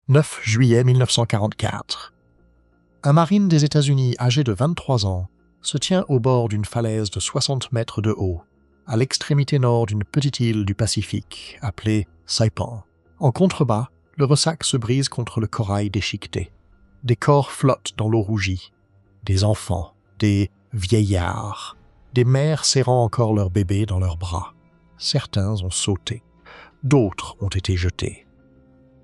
9 juillet 1944. Un marine des États-Unis âgé de 23 ans se tient au bord d'une falaise de 60 mètres de haut, à l'extrémité nord d'une petite île du Pacifique appelée Saipan. En contrebas, le ressac se brise contre le corail déchiqueté. Des corps flottent dans l'eau rougie. Des enfants, des vieillards, des mères serrant encore leur bébé dans leurs bras. Certains ont sauté. D'autres ont été jetés.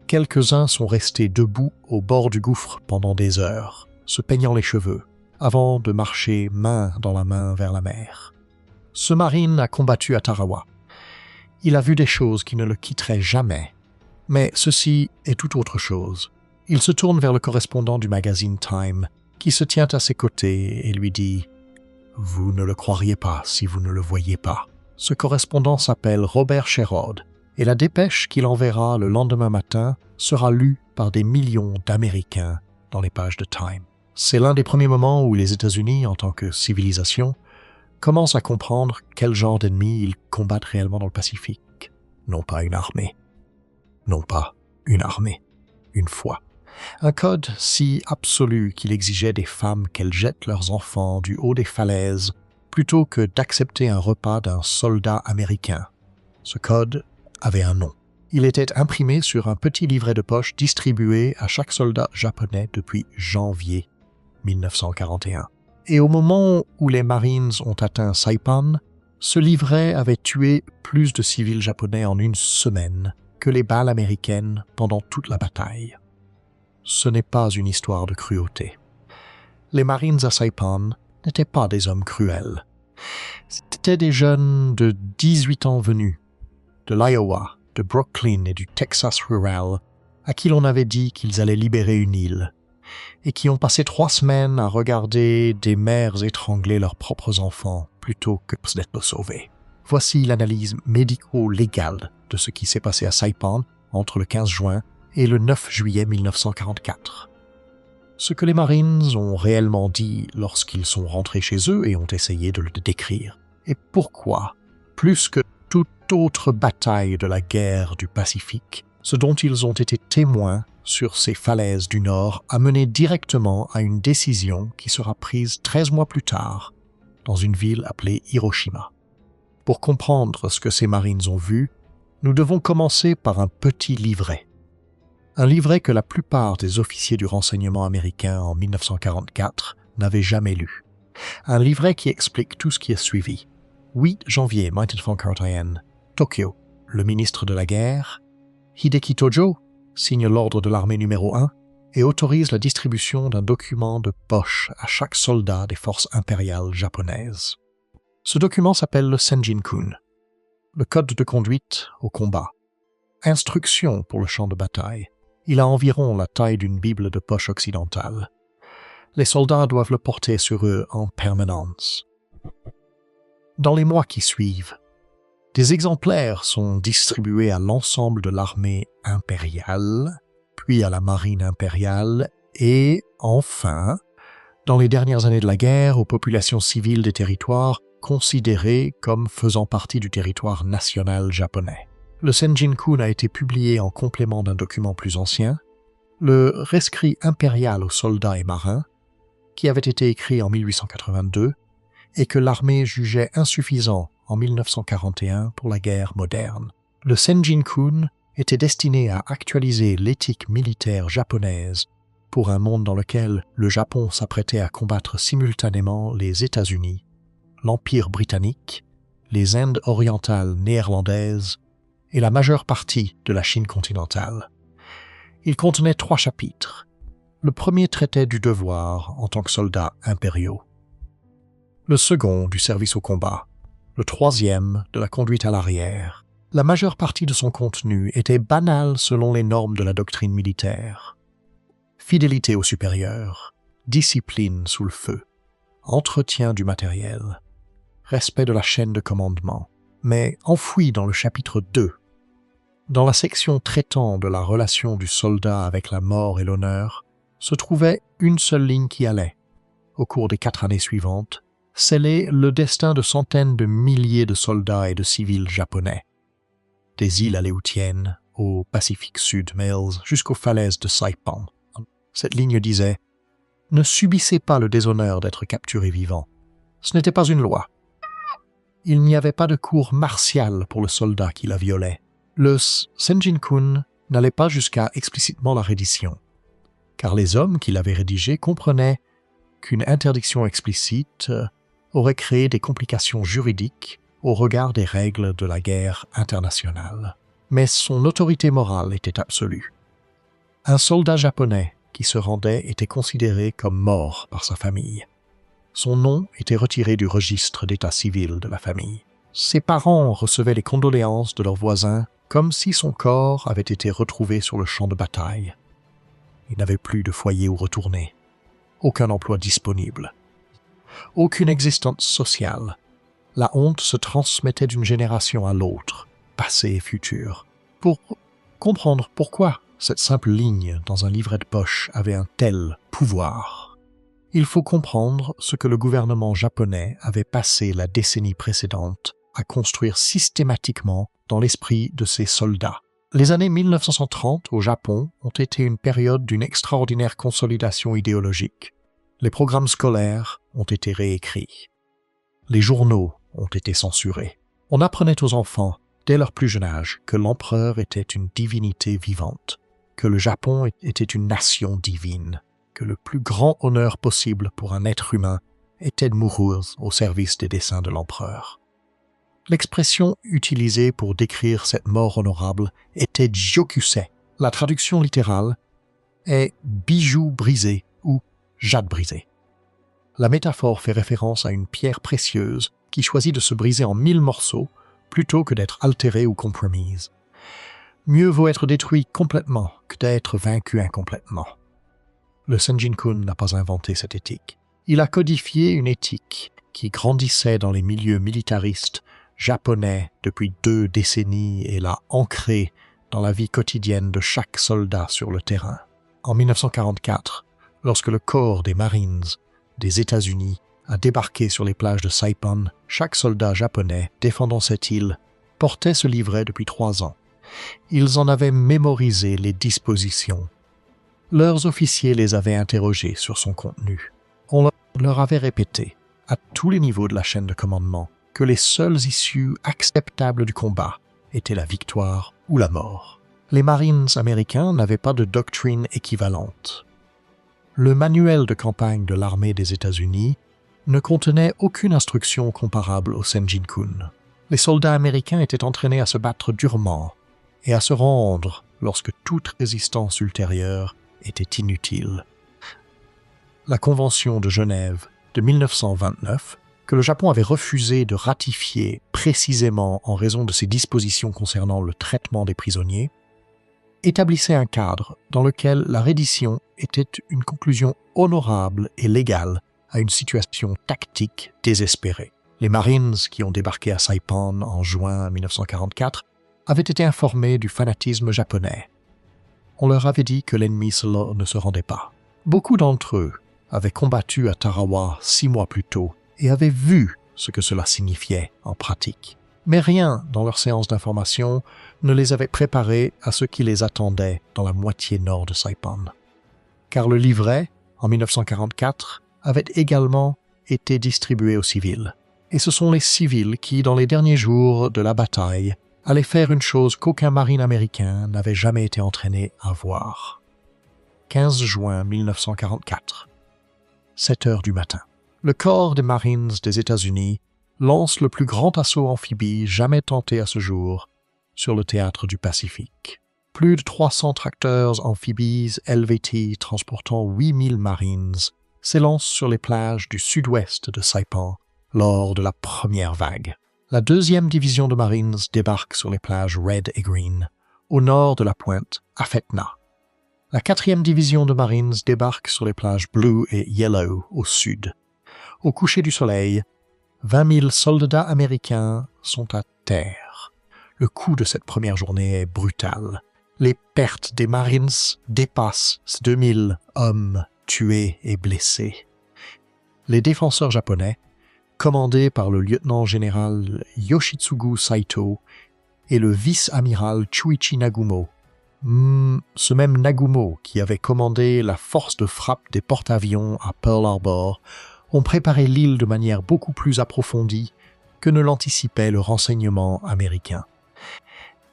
Quelques-uns sont restés debout au bord du gouffre pendant des heures, se peignant les cheveux, avant de marcher main dans la main vers la mer. Ce marine a combattu à Tarawa. Il a vu des choses qui ne le quitteraient jamais. Mais ceci est tout autre chose. Il se tourne vers le correspondant du magazine Time, qui se tient à ses côtés et lui dit « Vous ne le croiriez pas si vous ne le voyiez pas ». Ce correspondant s'appelle Robert Sherrod, et la dépêche qu'il enverra le lendemain matin sera lue par des millions d'Américains dans les pages de Time. C'est l'un des premiers moments où les États-Unis, en tant que civilisation, commencent à comprendre quel genre d'ennemis ils combattent réellement dans le Pacifique. Non pas une armée. Non pas une armée. Une foi. Un code si absolu qu'il exigeait des femmes qu'elles jettent leurs enfants du haut des falaises plutôt que d'accepter un repas d'un soldat américain. Ce code avait un nom. Il était imprimé sur un petit livret de poche distribué à chaque soldat japonais depuis janvier 1941. Et au moment où les Marines ont atteint Saipan, ce livret avait tué plus de civils japonais en une semaine que les balles américaines pendant toute la bataille. Ce n'est pas une histoire de cruauté. Les Marines à Saipan n'étaient pas des hommes cruels. C'étaient des jeunes de 18 ans venus de l'Iowa, de Brooklyn et du Texas rural, à qui l'on avait dit qu'ils allaient libérer une île, et qui ont passé 3 semaines à regarder des mères étrangler leurs propres enfants plutôt que d'être sauvés. Voici l'analyse médico-légale de ce qui s'est passé à Saipan entre le 15 juin et le 9 juillet 1944. Ce que les Marines ont réellement dit lorsqu'ils sont rentrés chez eux et ont essayé de le décrire. Et pourquoi, plus que toute autre bataille de la guerre du Pacifique, ce dont ils ont été témoins sur ces falaises du Nord a mené directement à une décision qui sera prise 13 mois plus tard dans une ville appelée Hiroshima. Pour comprendre ce que ces Marines ont vu, nous devons commencer par un petit livret. Un livret que la plupart des officiers du renseignement américain en 1944 n'avaient jamais lu. Un livret qui explique tout ce qui est suivi. 8 janvier 1941, Tokyo, le ministre de la guerre, Hideki Tojo, signe l'ordre de l'armée numéro 1 et autorise la distribution d'un document de poche à chaque soldat des forces impériales japonaises. Ce document s'appelle le Senjin-kun, le code de conduite au combat. Instruction pour le champ de bataille. Il a environ la taille d'une bible de poche occidentale. Les soldats doivent le porter sur eux en permanence. Dans les mois qui suivent, des exemplaires sont distribués à l'ensemble de l'armée impériale, puis à la marine impériale et, enfin, dans les dernières années de la guerre, aux populations civiles des territoires considérés comme faisant partie du territoire national japonais. Le Senjin-kun a été publié en complément d'un document plus ancien, le Rescrit impérial aux soldats et marins, qui avait été écrit en 1882 et que l'armée jugeait insuffisant en 1941 pour la guerre moderne. Le Senjin-kun était destiné à actualiser l'éthique militaire japonaise pour un monde dans lequel le Japon s'apprêtait à combattre simultanément les États-Unis, l'Empire britannique, les Indes orientales néerlandaises et la majeure partie de la Chine continentale. Il contenait 3 chapitres. Le premier traitait du devoir en tant que soldats impériaux. Le second du service au combat. Le troisième de la conduite à l'arrière. La majeure partie de son contenu était banale selon les normes de la doctrine militaire. Fidélité au supérieur, discipline sous le feu, entretien du matériel, respect de la chaîne de commandement, mais enfoui dans le chapitre 2, dans la section traitant de la relation du soldat avec la mort et l'honneur, se trouvait une seule ligne qui allait, au cours des 4 années suivantes, sceller le destin de centaines de milliers de soldats et de civils japonais. Des îles aléoutiennes au Pacifique Sud Mills jusqu'aux falaises de Saipan. Cette ligne disait « Ne subissez pas le déshonneur d'être capturé vivant. Ce n'était pas une loi. Il n'y avait pas de cour martiale pour le soldat qui la violait. Le Senjin-kun n'allait pas jusqu'à explicitement la reddition, car les hommes qui l'avaient rédigé comprenaient qu'une interdiction explicite aurait créé des complications juridiques au regard des règles de la guerre internationale. Mais son autorité morale était absolue. Un soldat japonais qui se rendait était considéré comme mort par sa famille. Son nom était retiré du registre d'état civil de la famille. Ses parents recevaient les condoléances de leurs voisins comme si son corps avait été retrouvé sur le champ de bataille. Il n'avait plus de foyer où retourner, aucun emploi disponible, aucune existence sociale. La honte se transmettait d'une génération à l'autre, passé et futur. Pour comprendre pourquoi cette simple ligne dans un livret de poche avait un tel pouvoir, il faut comprendre ce que le gouvernement japonais avait passé la décennie précédente à construire systématiquement dans l'esprit de ses soldats. Les années 1930 au Japon ont été une période d'une extraordinaire consolidation idéologique. Les programmes scolaires ont été réécrits. Les journaux ont été censurés. On apprenait aux enfants, dès leur plus jeune âge, que l'empereur était une divinité vivante, que le Japon était une nation divine, que le plus grand honneur possible pour un être humain était de mourir au service des desseins de l'empereur. L'expression utilisée pour décrire cette mort honorable était Gyokusei. La traduction littérale est « bijou brisé » ou « jade brisé ». La métaphore fait référence à une pierre précieuse qui choisit de se briser en 1000 morceaux plutôt que d'être altérée ou compromise. Mieux vaut être détruit complètement que d'être vaincu incomplètement. Le Senjin-kun n'a pas inventé cette éthique. Il a codifié une éthique qui grandissait dans les milieux militaristes japonais depuis 2 décennies et l'a ancrée dans la vie quotidienne de chaque soldat sur le terrain. En 1944, lorsque le corps des Marines des États-Unis a débarqué sur les plages de Saipan, chaque soldat japonais défendant cette île portait ce livret depuis 3 ans. Ils en avaient mémorisé les dispositions. Leurs officiers les avaient interrogés sur son contenu. On leur avait répété, à tous les niveaux de la chaîne de commandement, que les seules issues acceptables du combat étaient la victoire ou la mort. Les Marines américains n'avaient pas de doctrine équivalente. Le manuel de campagne de l'armée des États-Unis ne contenait aucune instruction comparable au Senjin-kun. Les soldats américains étaient entraînés à se battre durement et à se rendre lorsque toute résistance ultérieure était inutile. La Convention de Genève de 1929, que le Japon avait refusé de ratifier précisément en raison de ses dispositions concernant le traitement des prisonniers, établissait un cadre dans lequel la reddition était une conclusion honorable et légale à une situation tactique désespérée. Les Marines qui ont débarqué à Saipan en juin 1944 avaient été informés du fanatisme japonais. On leur avait dit que l'ennemi ne se rendait pas. Beaucoup d'entre eux avaient combattu à Tarawa 6 mois plus tôt et avaient vu ce que cela signifiait en pratique. Mais rien dans leur séance d'information ne les avait préparés à ce qui les attendait dans la moitié nord de Saipan. Car le livret, en 1944, avait également été distribué aux civils. Et ce sont les civils qui, dans les derniers jours de la bataille, allaient faire une chose qu'aucun marine américain n'avait jamais été entraîné à voir. 15 juin 1944, 7 heures du matin. Le corps des Marines des États-Unis lance le plus grand assaut amphibie jamais tenté à ce jour sur le théâtre du Pacifique. Plus de 300 tracteurs amphibies LVT transportant 8000 Marines s'élancent sur les plages du sud-ouest de Saipan lors de la première vague. La 2e division de Marines débarque sur les plages Red et Green, au nord de la pointe Afetna. La 4e division de Marines débarque sur les plages Blue et Yellow au sud. Au coucher du soleil, 20 000 soldats américains sont à terre. Le coût de cette première journée est brutal. Les pertes des Marines dépassent 2000 hommes tués et blessés. Les défenseurs japonais, commandés par le lieutenant-général Yoshitsugu Saito, et le vice-amiral Chuichi Nagumo. Ce même Nagumo, qui avait commandé la force de frappe des porte-avions à Pearl Harbor, ont préparé l'île de manière beaucoup plus approfondie que ne l'anticipait le renseignement américain.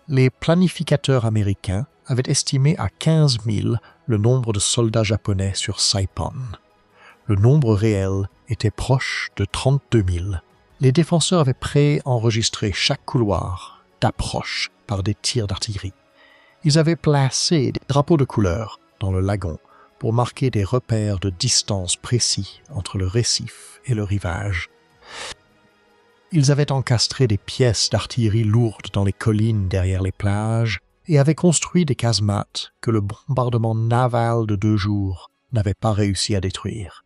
Les planificateurs américains avaient estimé à 15 000 le nombre de soldats japonais sur Saipan. Le nombre réel était proche de 32 000. Les défenseurs avaient préenregistré chaque couloir d'approche par des tirs d'artillerie. Ils avaient placé des drapeaux de couleur dans le lagon pour marquer des repères de distance précis entre le récif et le rivage. Ils avaient encastré des pièces d'artillerie lourdes dans les collines derrière les plages et avaient construit des casemates que le bombardement naval de 2 jours n'avait pas réussi à détruire.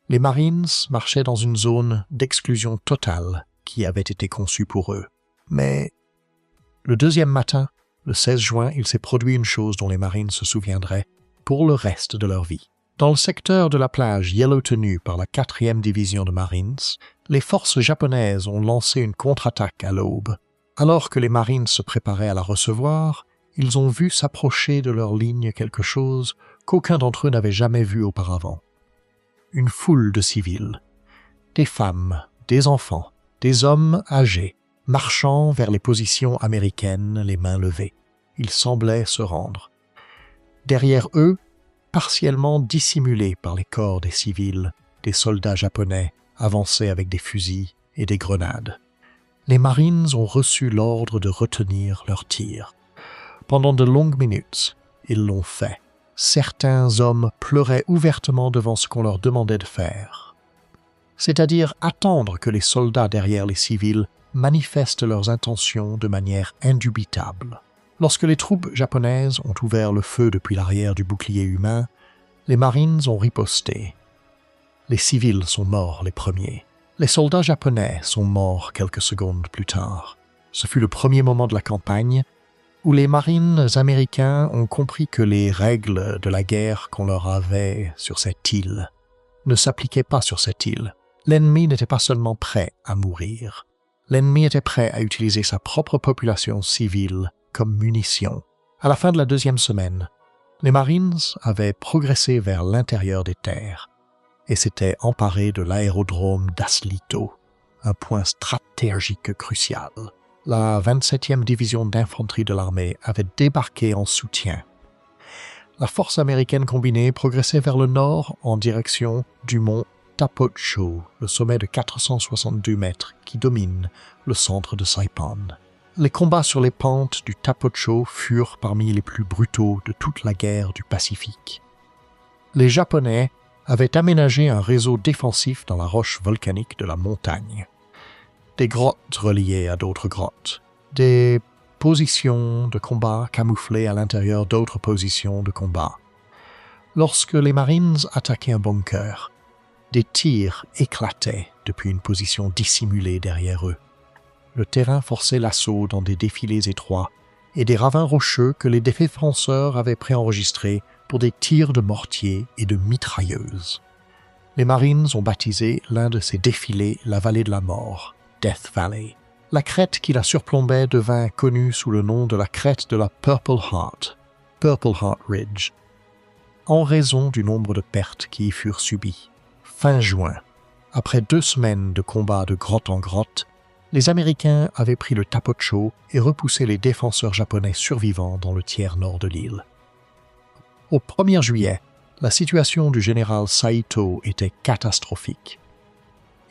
Les Marines marchaient dans une zone d'exclusion totale qui avait été conçue pour eux. Mais le deuxième matin, le 16 juin, il s'est produit une chose dont les Marines se souviendraient pour le reste de leur vie. Dans le secteur de la plage Yellow tenue par la 4e division de Marines, les forces japonaises ont lancé une contre-attaque à l'aube. Alors que les Marines se préparaient à la recevoir, ils ont vu s'approcher de leur ligne quelque chose qu'aucun d'entre eux n'avait jamais vu auparavant. Une foule de civils, des femmes, des enfants, des hommes âgés, marchant vers les positions américaines, les mains levées. Ils semblaient se rendre. Derrière eux, partiellement dissimulés par les corps des civils, des soldats japonais avançaient avec des fusils et des grenades. Les Marines ont reçu l'ordre de retenir leurs tirs. Pendant de longues minutes, ils l'ont fait. Certains hommes pleuraient ouvertement devant ce qu'on leur demandait de faire, c'est-à-dire attendre que les soldats derrière les civils manifestent leurs intentions de manière indubitable. Lorsque les troupes japonaises ont ouvert le feu depuis l'arrière du bouclier humain, les Marines ont riposté. Les civils sont morts les premiers. Les soldats japonais sont morts quelques secondes plus tard. Ce fut le premier moment de la campagne où les Marines américains ont compris que les règles de la guerre qu'on leur avait sur cette île ne s'appliquaient pas sur cette île. L'ennemi n'était pas seulement prêt à mourir. L'ennemi était prêt à utiliser sa propre population civile comme munition. À la fin de la 2e semaine, les Marines avaient progressé vers l'intérieur des terres et s'étaient emparés de l'aérodrome d'Aslito, un point stratégique crucial. La 27e division d'infanterie de l'armée avait débarqué en soutien. La force américaine combinée progressait vers le nord en direction du mont Tapocho, le sommet de 462 mètres qui domine le centre de Saipan. Les combats sur les pentes du Tapocho furent parmi les plus brutaux de toute la guerre du Pacifique. Les Japonais avaient aménagé un réseau défensif dans la roche volcanique de la montagne. Des grottes reliées à d'autres grottes, des positions de combat camouflées à l'intérieur d'autres positions de combat. Lorsque les Marines attaquaient un bunker, des tirs éclataient depuis une position dissimulée derrière eux. Le terrain forçait l'assaut dans des défilés étroits et des ravins rocheux que les défenseurs avaient préenregistrés pour des tirs de mortier et de mitrailleuses. Les Marines ont baptisé l'un de ces défilés la vallée de la mort, Death Valley. La crête qui la surplombait devint connue sous le nom de la crête de la Purple Heart Ridge, en raison du nombre de pertes qui y furent subies. Fin juin, après 2 semaines de combats de grotte en grotte, les Américains avaient pris le Tapocho et repoussé les défenseurs japonais survivants dans le tiers nord de l'île. Au 1er juillet, la situation du général Saito était catastrophique.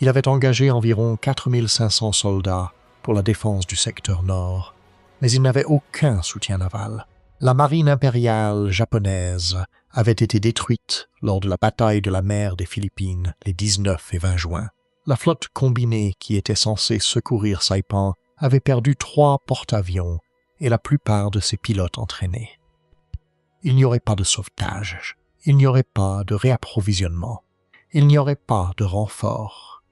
Il avait engagé environ 4500 soldats pour la défense du secteur nord, mais il n'avait aucun soutien naval. La marine impériale japonaise avait été détruite lors de la bataille de la mer des Philippines les 19 et 20 juin. La flotte combinée qui était censée secourir Saipan avait perdu 3 porte-avions et la plupart de ses pilotes entraînés. Il n'y aurait pas de sauvetage, il n'y aurait pas de réapprovisionnement, il n'y aurait pas de renfort,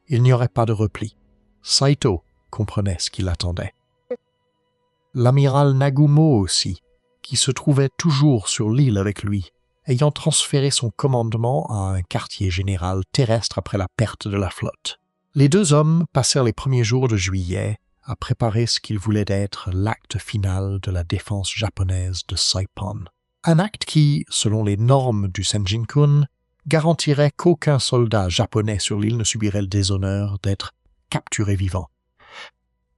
il n'y aurait pas de repli. Saito comprenait ce qui l'attendait. L'amiral Nagumo aussi, qui se trouvait toujours sur l'île avec lui, ayant transféré son commandement à un quartier général terrestre après la perte de la flotte. Les 2 hommes passèrent les premiers jours de juillet à préparer ce qu'il voulait être l'acte final de la défense japonaise de Saipan. Un acte qui, selon les normes du Senjin-kun, garantirait qu'aucun soldat japonais sur l'île ne subirait le déshonneur d'être capturé vivant.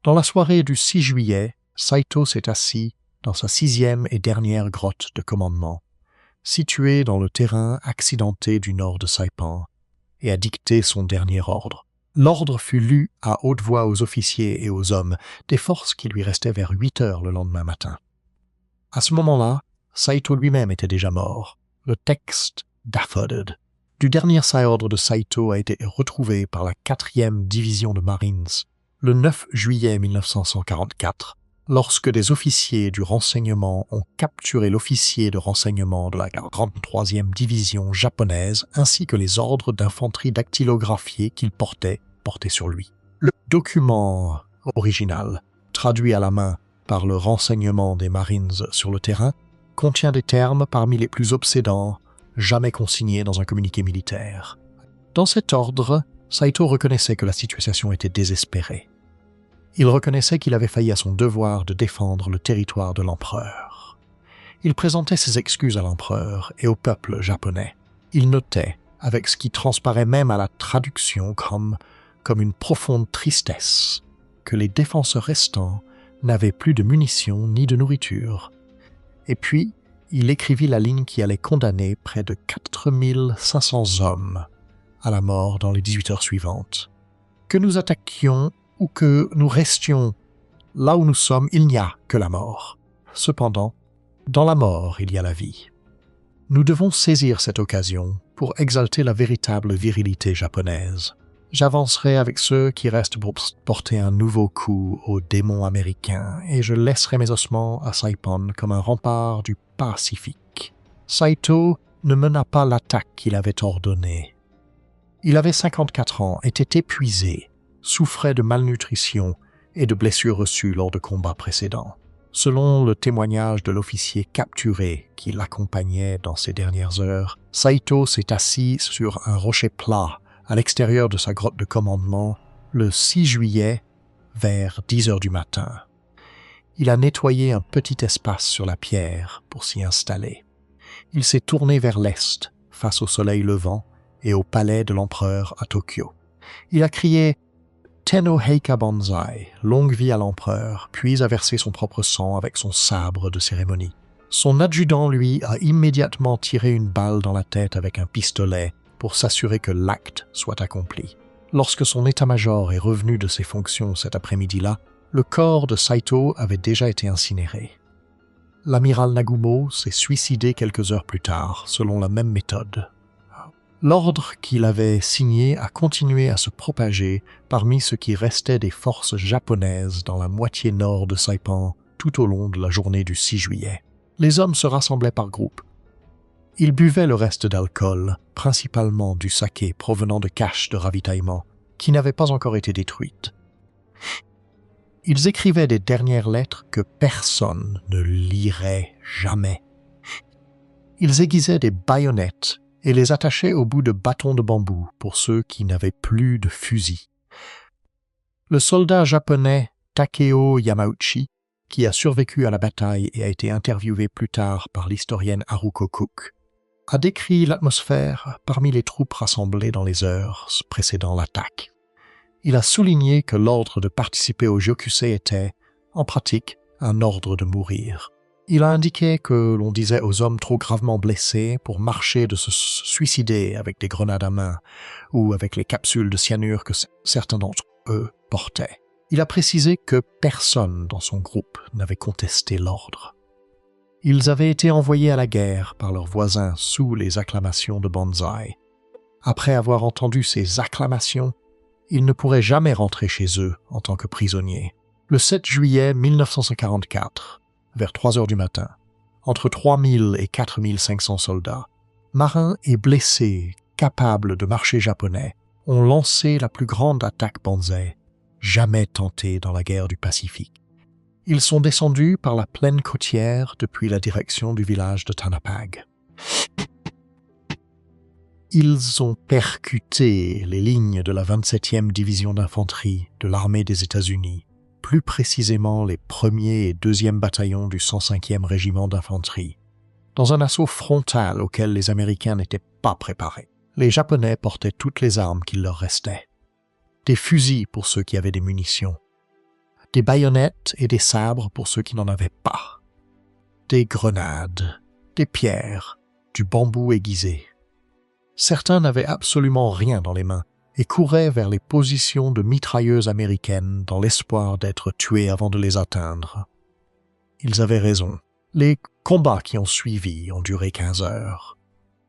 Dans la soirée du 6 juillet, Saito s'est assis dans sa 6e et dernière grotte de commandement, située dans le terrain accidenté du nord de Saipan, et a dicté son dernier ordre. L'ordre fut lu à haute voix aux officiers et aux hommes des forces qui lui restaient vers 8 heures le lendemain matin. À ce moment-là, Saito lui-même était déjà mort. Le texte daffoded du dernier ordre de Saito a été retrouvé par la 4e division de Marines le 9 juillet 1944, lorsque des officiers du renseignement ont capturé l'officier de renseignement de la 43e division japonaise ainsi que les ordres d'infanterie dactylographiés qu'il portait sur lui. Le document original, traduit à la main par le renseignement des Marines sur le terrain, contient des termes parmi les plus obsédants jamais consignés dans un communiqué militaire. Dans cet ordre, Saito reconnaissait que la situation était désespérée. Il reconnaissait qu'il avait failli à son devoir de défendre le territoire de l'empereur. Il présentait ses excuses à l'empereur et au peuple japonais. Il notait, avec ce qui transparaît même à la traduction comme une profonde tristesse, que les défenseurs restants n'avaient plus de munitions ni de nourriture. Et puis, il écrivit la ligne qui allait condamner près de 4500 hommes à la mort dans les 18 heures suivantes. Que nous attaquions ou que nous restions là où nous sommes, il n'y a que la mort. Cependant, dans la mort, il y a la vie. Nous devons saisir cette occasion pour exalter la véritable virilité japonaise. J'avancerai avec ceux qui restent pour porter un nouveau coup aux démons américains et je laisserai mes ossements à Saipan comme un rempart du Pacifique. Saito ne mena pas l'attaque qu'il avait ordonnée. Il avait 54 ans, était épuisé, souffrait de malnutrition et de blessures reçues lors de combats précédents. Selon le témoignage de l'officier capturé qui l'accompagnait dans ces dernières heures, Saito s'est assis sur un rocher plat à l'extérieur de sa grotte de commandement le 6 juillet vers 10 heures du matin. Il a nettoyé un petit espace sur la pierre pour s'y installer. Il s'est tourné vers l'est, face au soleil levant et au palais de l'empereur à Tokyo. Il a crié « Tenno Heika Banzai », longue vie à l'empereur, puis a versé son propre sang avec son sabre de cérémonie. Son adjudant, lui, a immédiatement tiré une balle dans la tête avec un pistolet pour s'assurer que l'acte soit accompli. Lorsque son état-major est revenu de ses fonctions cet après-midi-là, le corps de Saito avait déjà été incinéré. L'amiral Nagumo s'est suicidé quelques heures plus tard, selon la même méthode. L'ordre qu'il avait signé a continué à se propager parmi ce qui restait des forces japonaises dans la moitié nord de Saipan tout au long de la journée du 6 juillet. Les hommes se rassemblaient par groupes. Ils buvaient le reste d'alcool, principalement du saké provenant de caches de ravitaillement, qui n'avaient pas encore été détruites. Ils écrivaient des dernières lettres que personne ne lirait jamais. Ils aiguisaient des baïonnettes et les attachaient au bout de bâtons de bambou pour ceux qui n'avaient plus de fusil. Le soldat japonais Takeo Yamauchi, qui a survécu à la bataille et a été interviewé plus tard par l'historienne Haruko Cook, a décrit l'atmosphère parmi les troupes rassemblées dans les heures précédant l'attaque. Il a souligné que l'ordre de participer au Gyokusei était, en pratique, un ordre de mourir. Il a indiqué que l'on disait aux hommes trop gravement blessés pour marcher de se suicider avec des grenades à main ou avec les capsules de cyanure que certains d'entre eux portaient. Il a précisé que personne dans son groupe n'avait contesté l'ordre. Ils avaient été envoyés à la guerre par leurs voisins sous les acclamations de Banzai. Après avoir entendu ces acclamations, ils ne pourraient jamais rentrer chez eux en tant que prisonniers. Le 7 juillet 1944, vers 3 heures du matin, entre 3000 et 4500 soldats, marins et blessés capables de marcher japonais, ont lancé la plus grande attaque Banzai jamais tentée dans la guerre du Pacifique. Ils sont descendus par la plaine côtière depuis la direction du village de Tanapag. Ils ont percuté les lignes de la 27e division d'infanterie de l'armée des États-Unis plus précisément les 1er et 2e bataillons du 105e régiment d'infanterie, dans un assaut frontal auquel les Américains n'étaient pas préparés. Les Japonais portaient toutes les armes qu'il leur restait. Des fusils pour ceux qui avaient des munitions, des baïonnettes et des sabres pour ceux qui n'en avaient pas, des grenades, des pierres, du bambou aiguisé. Certains n'avaient absolument rien dans les mains et couraient vers les positions de mitrailleuses américaines dans l'espoir d'être tués avant de les atteindre. Ils avaient raison. Les combats qui ont suivi ont duré 15 heures.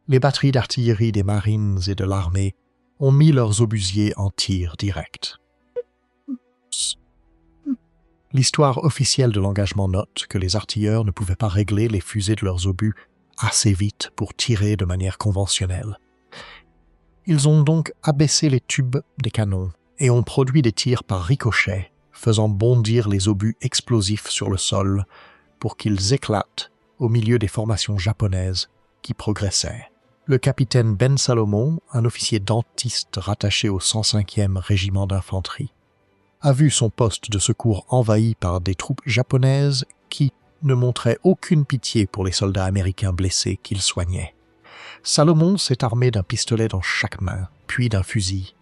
Les batteries d'artillerie des Marines et de l'armée ont mis leurs obusiers en tir direct. L'histoire officielle de l'engagement note que les artilleurs ne pouvaient pas régler les fusées de leurs obus assez vite pour tirer de manière conventionnelle. Ils ont donc abaissé les tubes des canons et ont produit des tirs par ricochet, faisant bondir les obus explosifs sur le sol pour qu'ils éclatent au milieu des formations japonaises qui progressaient. Le capitaine Ben Salomon, un officier dentiste rattaché au 105e régiment d'infanterie, a vu son poste de secours envahi par des troupes japonaises qui ne montraient aucune pitié pour les soldats américains blessés qu'il soignait. Salomon s'est armé d'un pistolet dans chaque main, puis d'un fusil,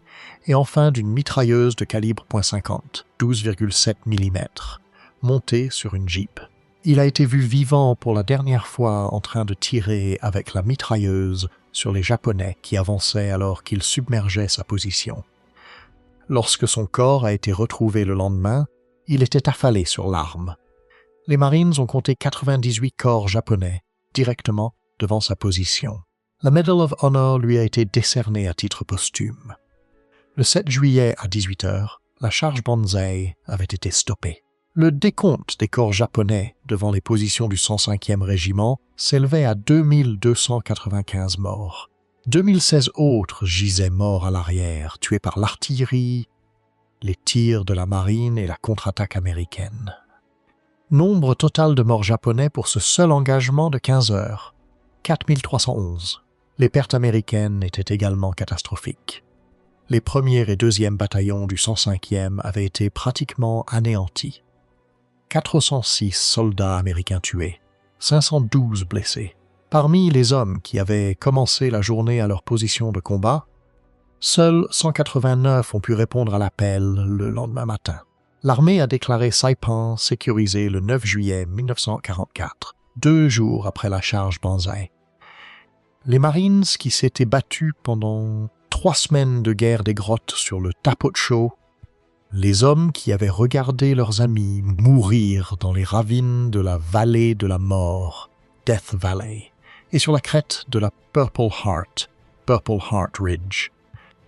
et enfin d'une mitrailleuse de calibre .50, 12,7 mm, montée sur une Jeep. Il a été vu vivant pour la dernière fois en train de tirer avec la mitrailleuse sur les Japonais qui avançaient alors qu'il submergeait sa position. Lorsque son corps a été retrouvé le lendemain, il était affalé sur l'arme. Les Marines ont compté 98 corps japonais directement devant sa position. La Medal of Honor lui a été décernée à titre posthume. Le 7 juillet à 18 h, la charge Banzai avait été stoppée. Le décompte des corps japonais devant les positions du 105e régiment s'élevait à 2295 morts. 2016 autres gisaient morts à l'arrière, tués par l'artillerie, les tirs de la marine et la contre-attaque américaine. Nombre total de morts japonais pour ce seul engagement de 15 heures, 4311. Les pertes américaines étaient également catastrophiques. Les 1er et 2e bataillons du 105e avaient été pratiquement anéantis. 406 soldats américains tués, 512 blessés. Parmi les hommes qui avaient commencé la journée à leur position de combat, seuls 189 ont pu répondre à l'appel le lendemain matin. L'armée a déclaré Saipan sécurisé le 9 juillet 1944, 2 jours après la charge Banzai. Les Marines qui s'étaient battus pendant 3 semaines de guerre des grottes sur le Tapocho, les hommes qui avaient regardé leurs amis mourir dans les ravines de la vallée de la mort, Death Valley, et sur la crête de la Purple Heart Ridge.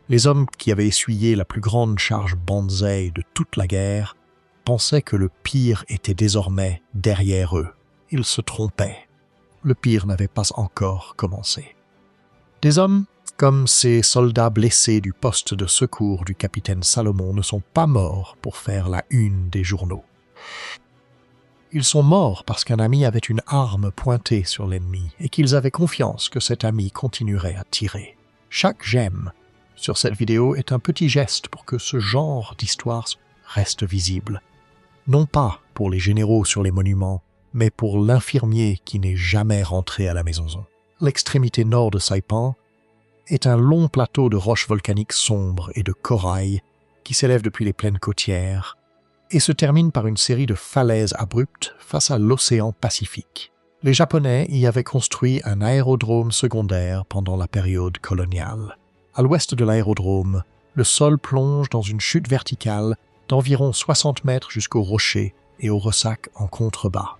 Les hommes qui avaient essuyé la plus grande charge Banzai de toute la guerre pensaient que le pire était désormais derrière eux. Ils se trompaient. Le pire n'avait pas encore commencé. Des hommes comme ces soldats blessés du poste de secours du capitaine Salomon ne sont pas morts pour faire la une des journaux. Ils sont morts parce qu'un ami avait une arme pointée sur l'ennemi et qu'ils avaient confiance que cet ami continuerait à tirer. Chaque j'aime sur cette vidéo est un petit geste pour que ce genre d'histoire reste visible. Non pas pour les généraux sur les monuments, mais pour l'infirmier qui n'est jamais rentré à la maison. L'extrémité nord de Saipan est un long plateau de roches volcaniques sombres et de corail qui s'élève depuis les plaines côtières et se termine par une série de falaises abruptes face à l'océan Pacifique. Les Japonais y avaient construit un aérodrome secondaire pendant la période coloniale. À l'ouest de l'aérodrome, le sol plonge dans une chute verticale d'environ 60 mètres jusqu'au rocher et au ressac en contrebas.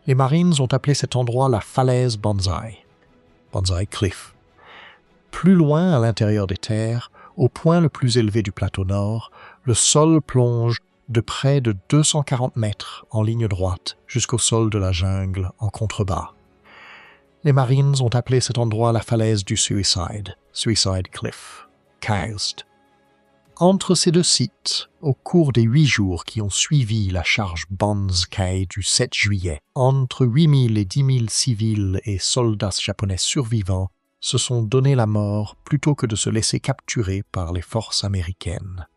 Les Marines ont appelé cet endroit la falaise Banzai, Banzai Cliff. Plus loin à l'intérieur des terres, au point le plus élevé du plateau nord, le sol plonge de près de 240 mètres en ligne droite jusqu'au sol de la jungle en contrebas. Les Marines ont appelé cet endroit la falaise du Suicide, Suicide Cliff, KAIST. Entre ces deux sites, au cours des 8 jours qui ont suivi la charge Banzai du 7 juillet, entre 8000 et 10 000 civils et soldats japonais survivants se sont donné la mort plutôt que de se laisser capturer par les forces américaines.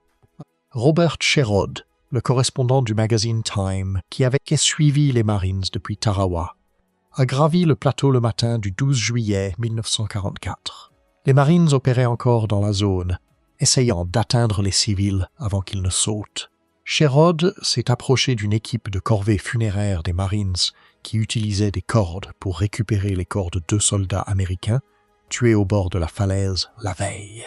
Robert Sherrod, le correspondant du magazine Time, qui avait suivi les Marines depuis Tarawa, a gravi le plateau le matin du 12 juillet 1944. Les Marines opéraient encore dans la zone, essayant d'atteindre les civils avant qu'ils ne sautent. Sherrod s'est approché d'une équipe de corvées funéraires des Marines qui utilisait des cordes pour récupérer les corps de 2 soldats américains tués au bord de la falaise la veille.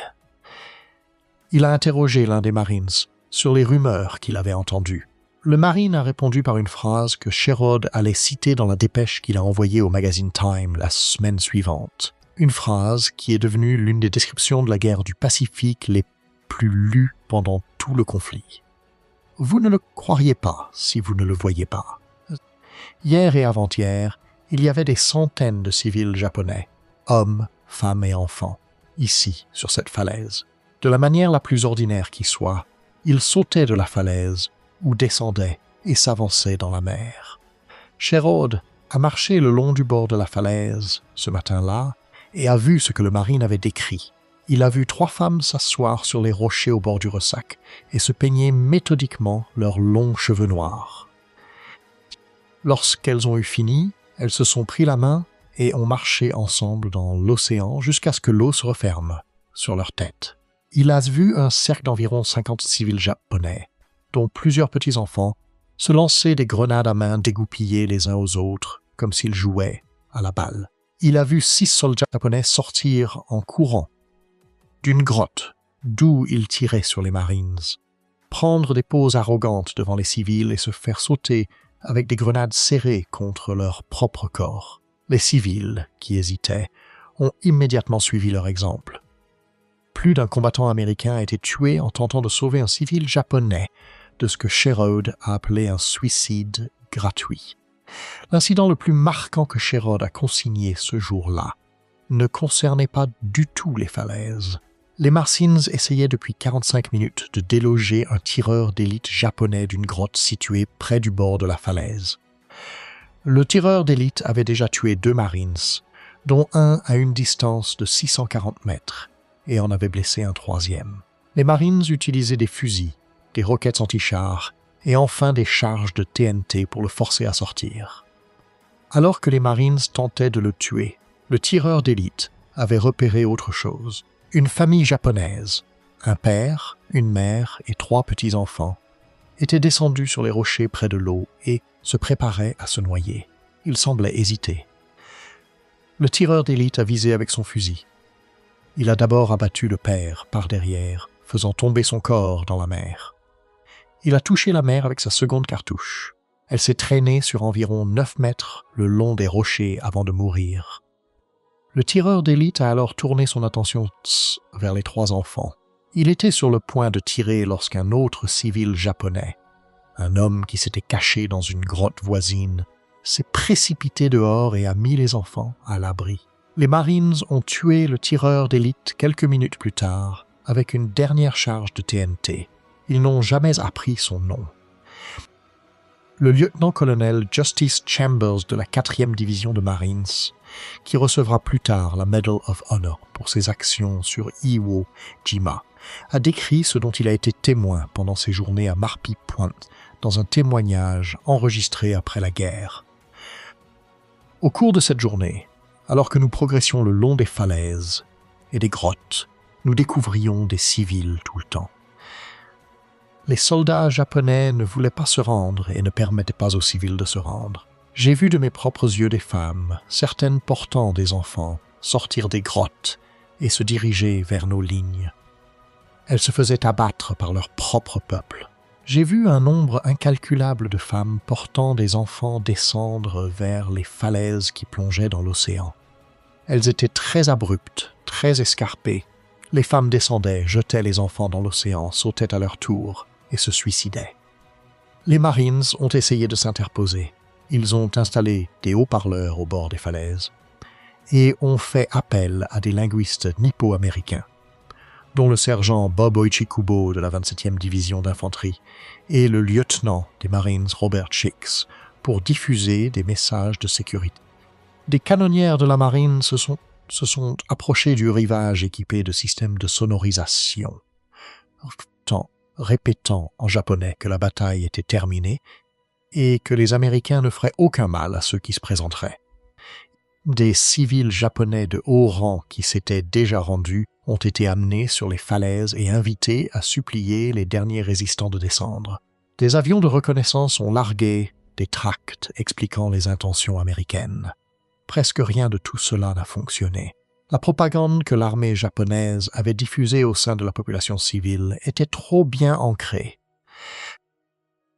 Il a interrogé l'un des Marines sur les rumeurs qu'il avait entendues. Le Marine a répondu par une phrase que Sherrod allait citer dans la dépêche qu'il a envoyée au magazine Time la semaine suivante. Une phrase qui est devenue l'une des descriptions de la guerre du Pacifique les plus lues pendant tout le conflit. Vous ne le croiriez pas si vous ne le voyiez pas. Hier et avant-hier, il y avait des centaines de civils japonais, hommes, femmes et enfants, ici, sur cette falaise. De la manière la plus ordinaire qui soit, ils sautaient de la falaise ou descendaient et s'avançaient dans la mer. Sherrod a marché le long du bord de la falaise ce matin-là et a vu ce que le Marine avait décrit. Il a vu 3 femmes s'asseoir sur les rochers au bord du ressac et se peigner méthodiquement leurs longs cheveux noirs. Lorsqu'elles ont eu fini, elles se sont pris la main et ont marché ensemble dans l'océan jusqu'à ce que l'eau se referme sur leur tête. Il a vu un cercle d'environ 50 civils japonais, dont plusieurs petits-enfants, se lancer des grenades à main dégoupillées les uns aux autres, comme s'ils jouaient à la balle. Il a vu 6 soldats japonais sortir en courant d'une grotte d'où ils tiraient sur les Marines, prendre des poses arrogantes devant les civils et se faire sauter avec des grenades serrées contre leur propre corps. Les civils, qui hésitaient, ont immédiatement suivi leur exemple. Plus d'un combattant américain a été tué en tentant de sauver un civil japonais de ce que Sherrod a appelé un suicide gratuit. L'incident le plus marquant que Sherrod a consigné ce jour-là ne concernait pas du tout les falaises. Les Marines essayaient depuis 45 minutes de déloger un tireur d'élite japonais d'une grotte située près du bord de la falaise. Le tireur d'élite avait déjà tué 2 Marines, dont un à une distance de 640 mètres, et en avait blessé un 3e. Les Marines utilisaient des fusils, des roquettes anti-chars, et enfin des charges de TNT pour le forcer à sortir. Alors que les Marines tentaient de le tuer, le tireur d'élite avait repéré autre chose. Une famille japonaise, un père, une mère et 3 petits-enfants, étaient descendus sur les rochers près de l'eau et se préparaient à se noyer. Ils semblaient hésiter. Le tireur d'élite a visé avec son fusil. Il a d'abord abattu le père par derrière, faisant tomber son corps dans la mer. Il a touché la mer avec sa seconde cartouche. Elle s'est traînée sur environ 9 mètres le long des rochers avant de mourir. Le tireur d'élite a alors tourné son attention vers les 3 enfants. Il était sur le point de tirer lorsqu'un autre civil japonais, un homme qui s'était caché dans une grotte voisine, s'est précipité dehors et a mis les enfants à l'abri. Les Marines ont tué le tireur d'élite quelques minutes plus tard avec une dernière charge de TNT. Ils n'ont jamais appris son nom. Le lieutenant-colonel Justice Chambers de la 4e division de Marines, qui recevra plus tard la Medal of Honor pour ses actions sur Iwo Jima, a décrit ce dont il a été témoin pendant ses journées à Marpi Point dans un témoignage enregistré après la guerre. Au cours de cette journée, alors que nous progressions le long des falaises et des grottes, nous découvrions des civils tout le temps. Les soldats japonais ne voulaient pas se rendre et ne permettaient pas aux civils de se rendre. J'ai vu de mes propres yeux des femmes, certaines portant des enfants, sortir des grottes et se diriger vers nos lignes. Elles se faisaient abattre par leur propre peuple. J'ai vu un nombre incalculable de femmes portant des enfants descendre vers les falaises qui plongeaient dans l'océan. Elles étaient très abruptes, très escarpées. Les femmes descendaient, jetaient les enfants dans l'océan, sautaient à leur tour et se suicidaient. Les Marines ont essayé de s'interposer. Ils ont installé des haut-parleurs au bord des falaises et ont fait appel à des linguistes nippo-américains, dont le sergent Bob Oichikubo de la 27e division d'infanterie et le lieutenant des Marines Robert Chicks pour diffuser des messages de sécurité. Des canonnières de la marine se sont approchées du rivage équipées de systèmes de sonorisation. répétant en japonais que la bataille était terminée et que les Américains ne feraient aucun mal à ceux qui se présenteraient. Des civils japonais de haut rang qui s'étaient déjà rendus ont été amenés sur les falaises et invités à supplier les derniers résistants de descendre. Des avions de reconnaissance ont largué des tracts expliquant les intentions américaines. Presque rien de tout cela n'a fonctionné. La propagande que l'armée japonaise avait diffusée au sein de la population civile était trop bien ancrée.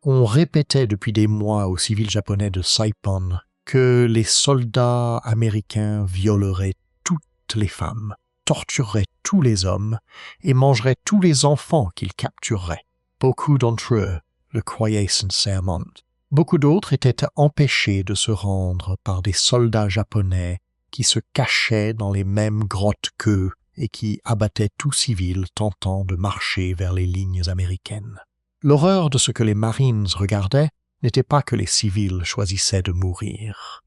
On répétait depuis des mois aux civils japonais de Saipan que les soldats américains violeraient toutes les femmes, tortureraient tous les hommes et mangeraient tous les enfants qu'ils captureraient. Beaucoup d'entre eux le croyaient sincèrement. Beaucoup d'autres étaient empêchés de se rendre par des soldats japonais qui se cachaient dans les mêmes grottes qu'eux et qui abattaient tout civil tentant de marcher vers les lignes américaines. L'horreur de ce que les Marines regardaient n'était pas que les civils choisissaient de mourir.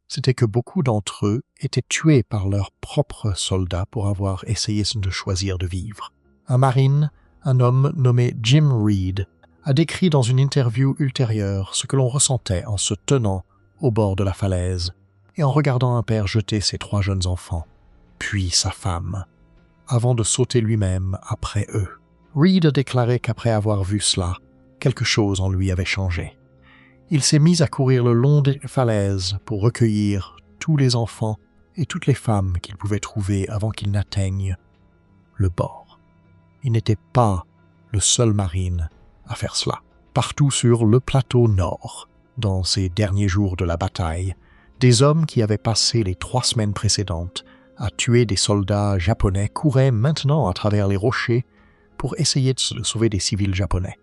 C'était que beaucoup d'entre eux étaient tués par leurs propres soldats pour avoir essayé de choisir de vivre. Un Marine, un homme nommé Jim Reed, a décrit dans une interview ultérieure ce que l'on ressentait en se tenant au bord de la falaise et en regardant un père jeter ses 3 jeunes enfants, puis sa femme, avant de sauter lui-même après eux. Reed a déclaré qu'après avoir vu cela, quelque chose en lui avait changé. Il s'est mis à courir le long des falaises pour recueillir tous les enfants et toutes les femmes qu'il pouvait trouver avant qu'ils n'atteignent le bord. Il n'était pas le seul marine à faire cela. Partout sur le plateau nord, dans ces derniers jours de la bataille, des hommes qui avaient passé les 3 semaines précédentes à tuer des soldats japonais couraient maintenant à travers les rochers pour essayer de sauver des civils japonais,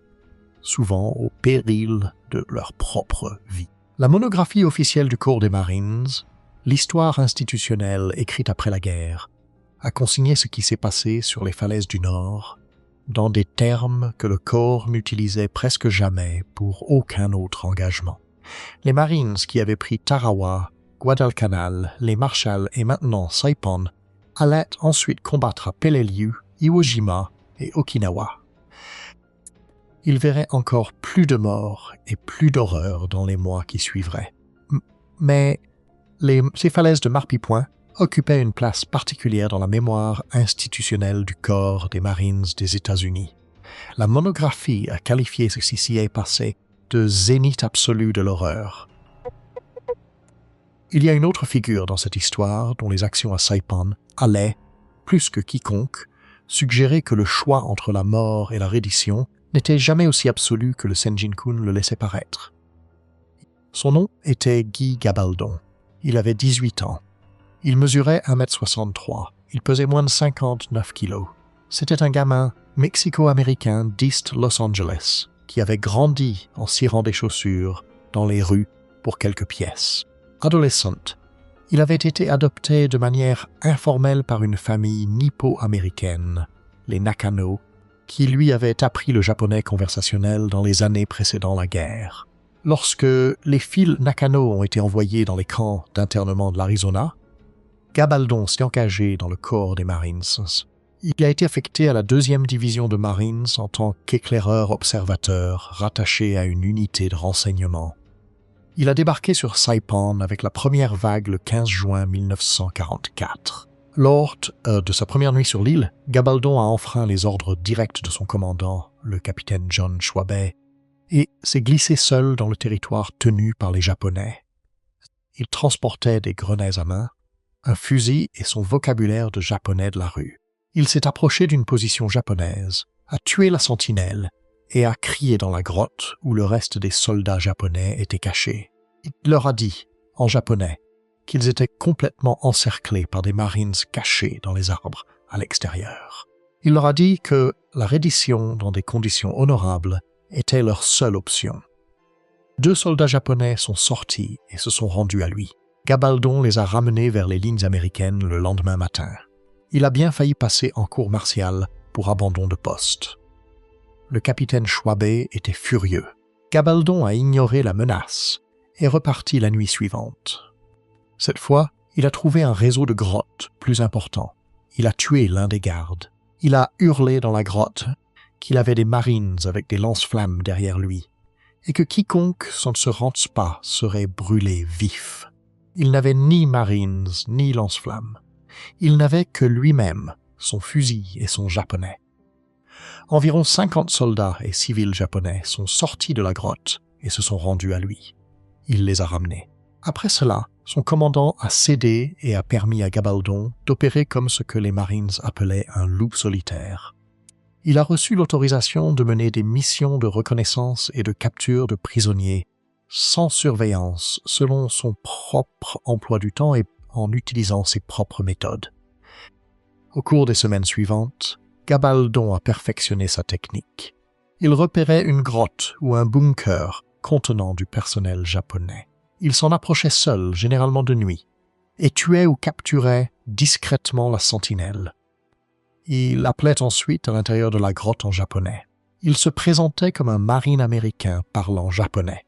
souvent au péril de leur propre vie. La monographie officielle du Corps des Marines, l'histoire institutionnelle écrite après la guerre, a consigné ce qui s'est passé sur les falaises du Nord dans des termes que le corps n'utilisait presque jamais pour aucun autre engagement. Les Marines qui avaient pris Tarawa, Guadalcanal, les Marshals et maintenant Saipan allaient ensuite combattre à Peleliu, Iwo Jima et Okinawa. Ils verraient encore plus de morts et plus d'horreurs dans les mois qui suivraient. Mais ces falaises de Marpi-Point occupaient une place particulière dans la mémoire institutionnelle du corps des Marines des États-Unis. La monographie a qualifié ce qui s'y est passé de zénith absolu de l'horreur. Il y a une autre figure dans cette histoire dont les actions à Saipan allaient, plus que quiconque, suggérer que le choix entre la mort et la reddition n'était jamais aussi absolu que le Senjin-kun le laissait paraître. Son nom était Guy Gabaldon. Il avait 18 ans. Il mesurait 1,63 m. Il pesait moins de 59 kilos. C'était un gamin mexico-américain d'East Los Angeles qui avait grandi en cirant des chaussures dans les rues pour quelques pièces. Adolescent, il avait été adopté de manière informelle par une famille nippo-américaine, les Nakano, qui lui avait appris le japonais conversationnel dans les années précédant la guerre. Lorsque les fils Nakano ont été envoyés dans les camps d'internement de l'Arizona, Gabaldon s'est engagé dans le corps des Marines. Il a été affecté à la 2e division de Marines en tant qu'éclaireur-observateur rattaché à une unité de renseignement. Il a débarqué sur Saipan avec la première vague le 15 juin 1944. Lors de sa première nuit sur l'île, Gabaldon a enfreint les ordres directs de son commandant, le capitaine John Schwabe, et s'est glissé seul dans le territoire tenu par les Japonais. Il transportait des grenades à main, un fusil et son vocabulaire de japonais de la rue. Il s'est approché d'une position japonaise, a tué la sentinelle et a crié dans la grotte où le reste des soldats japonais étaient cachés. Il leur a dit, en japonais, qu'ils étaient complètement encerclés par des Marines cachés dans les arbres à l'extérieur. Il leur a dit que la reddition dans des conditions honorables était leur seule option. 2 soldats japonais sont sortis et se sont rendus à lui. Gabaldon les a ramenés vers les lignes américaines le lendemain matin. Il a bien failli passer en cour martiale pour abandon de poste. Le capitaine Schwabe était furieux. Gabaldon a ignoré la menace et reparti la nuit suivante. Cette fois, il a trouvé un réseau de grottes plus important. Il a tué l'un des gardes. Il a hurlé dans la grotte qu'il avait des Marines avec des lance-flammes derrière lui, et que quiconque s'en se rende pas serait brûlé vif. Il n'avait ni Marines ni lance-flammes. Il n'avait que lui-même, son fusil et son japonais. Environ 50 soldats et civils japonais sont sortis de la grotte et se sont rendus à lui. Il les a ramenés. Après cela, son commandant a cédé et a permis à Gabaldon d'opérer comme ce que les Marines appelaient un loup solitaire. Il a reçu l'autorisation de mener des missions de reconnaissance et de capture de prisonniers sans surveillance, selon son propre emploi du temps et en utilisant ses propres méthodes. Au cours des semaines suivantes, Gabaldon a perfectionné sa technique. Il repérait une grotte ou un bunker contenant du personnel japonais. Il s'en approchait seul, généralement de nuit, et tuait ou capturait discrètement la sentinelle. Il appelait ensuite à l'intérieur de la grotte en japonais. Il se présentait comme un marine américain parlant japonais.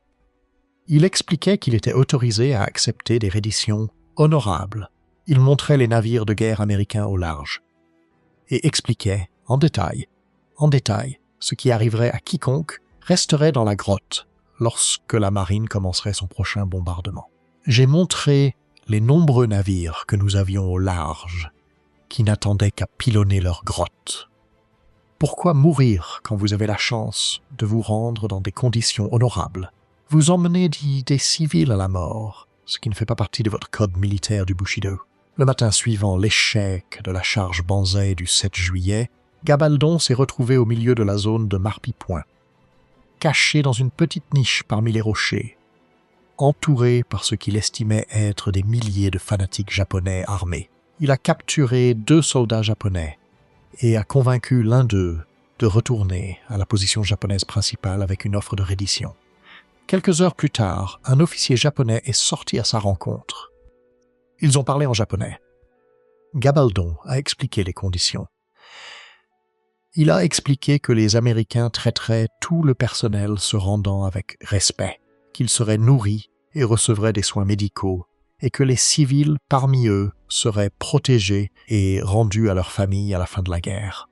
Il expliquait qu'il était autorisé à accepter des redditions honorables. Il montrait les navires de guerre américains au large et expliquait en détail, ce qui arriverait à quiconque resterait dans la grotte lorsque la marine commencerait son prochain bombardement. J'ai montré les nombreux navires que nous avions au large, qui n'attendaient qu'à pilonner leur grotte. Pourquoi mourir quand vous avez la chance de vous rendre dans des conditions honorables? Vous emmenez des civils à la mort, ce qui ne fait pas partie de votre code militaire du Bushido. Le matin suivant l'échec de la charge Banzai du 7 juillet, Gabaldon s'est retrouvé au milieu de la zone de Marpi-Point, caché dans une petite niche parmi les rochers, entouré par ce qu'il estimait être des milliers de fanatiques japonais armés. Il a capturé 2 soldats japonais et a convaincu l'un d'eux de retourner à la position japonaise principale avec une offre de reddition. Quelques heures plus tard, un officier japonais est sorti à sa rencontre. Ils ont parlé en japonais. Gabaldon a expliqué les conditions. Il a expliqué que les Américains traiteraient tout le personnel se rendant avec respect, qu'ils seraient nourris et recevraient des soins médicaux, et que les civils parmi eux seraient protégés et rendus à leur famille à la fin de la guerre.